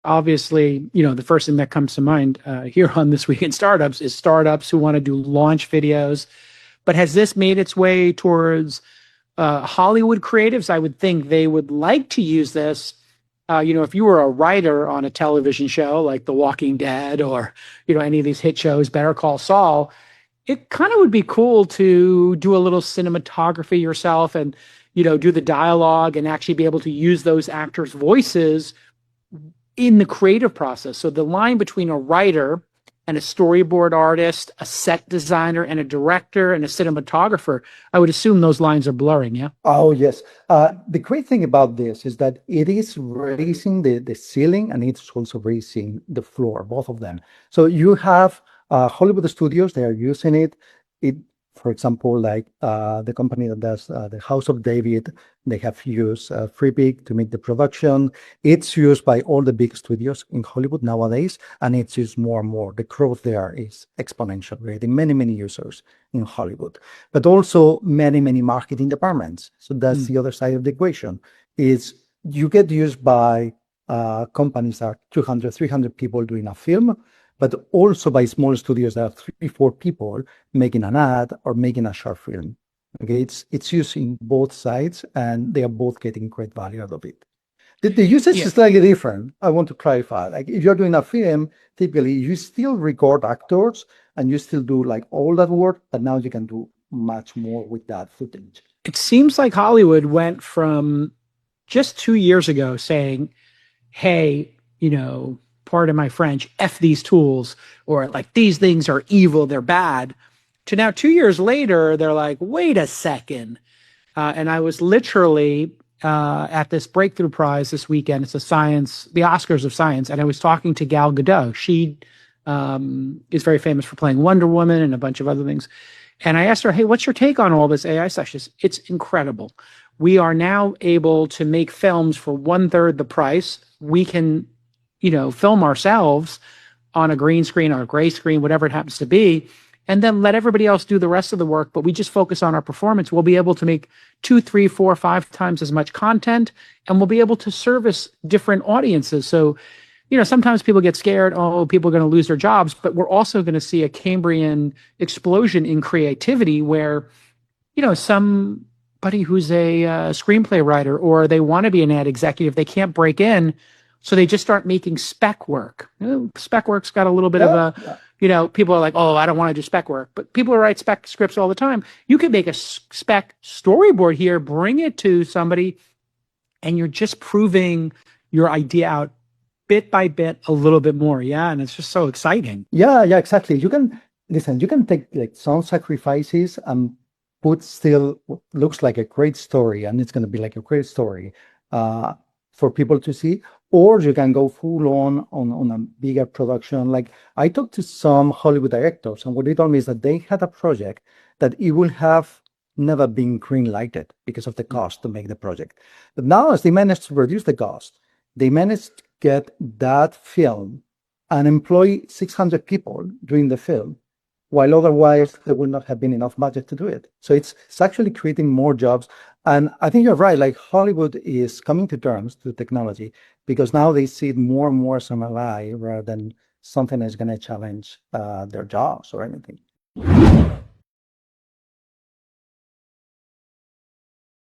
obviously, the first thing that comes to mind here on This Week in Startups is startups who want to do launch videos. But has this made its way towards Hollywood creatives? I would think they would like to use this. If you were a writer on a television show like The Walking Dead or, any of these hit shows, Better Call Saul, it kind of would be cool to do a little cinematography yourself and, do the dialogue and actually be able to use those actors' voices in the creative process. So the line between a writer and a storyboard artist, a set designer and a director and a cinematographer, I would assume those lines are blurring, yeah? Oh, yes. The great thing about this is that it is raising the ceiling and it's also raising the floor, both of them. So you have Hollywood studios, they are using it. For example, like the company that does the House of David, they have used Freepik to make the production. It's used by all the big studios in Hollywood nowadays, and it's used more and more. The growth there is exponential, right? Many, many users in Hollywood, but also many, many marketing departments. So that's the other side of the equation, is you get used by companies that are 200, 300 people doing a film, but also by small studios that have 3, 4 people making an ad or making a short film. Okay, it's used in both sides, and they are both getting great value out of it. The usage is slightly different. I want to clarify. Like if you're doing a film, typically you still record actors and you still do like all that work, but now you can do much more with that footage. It seems like Hollywood went from just 2 years ago saying, hey, pardon my French, F these tools, or like these things are evil, they're bad, to now 2 years later, they're like, wait a second. And I was literally at this Breakthrough Prize this weekend. It's the Oscars of science. And I was talking to Gal Gadot. She is very famous for playing Wonder Woman and a bunch of other things. And I asked her, hey, what's your take on all this AI stuff? She says, it's incredible. We are now able to make films for 1/3 the price. We can film ourselves on a green screen or a gray screen, whatever it happens to be, and then let everybody else do the rest of the work. But we just focus on our performance. We'll be able to make 2, 3, 4, 5 times as much content, and we'll be able to service different audiences. So, sometimes people get scared. Oh, people are going to lose their jobs, but we're also going to see a Cambrian explosion in creativity where, somebody who's a screenplay writer or they want to be an ad executive, they can't break in. So they just start making spec work. Spec work's got a little bit of people are like, oh, I don't want to do spec work. But people who write spec scripts all the time. You could make a spec storyboard here, bring it to somebody, and you're just proving your idea out bit by bit a little bit more. Yeah, and it's just so exciting. Yeah, exactly. You can take like some sacrifices and put still what looks like a great story, and it's going to be like a great story for people to see. Or you can go full on a bigger production. Like I talked to some Hollywood directors, and what they told me is that they had a project that it will have never been green lighted because of the cost to make the project. But now, as they managed to reduce the cost, they managed to get that film and employ 600 people doing the film, while otherwise there would not have been enough budget to do it. So it's actually creating more jobs. And I think you're right, like Hollywood is coming to terms to technology because now they see it more and more as an ally rather than something that's going to challenge their jobs or anything.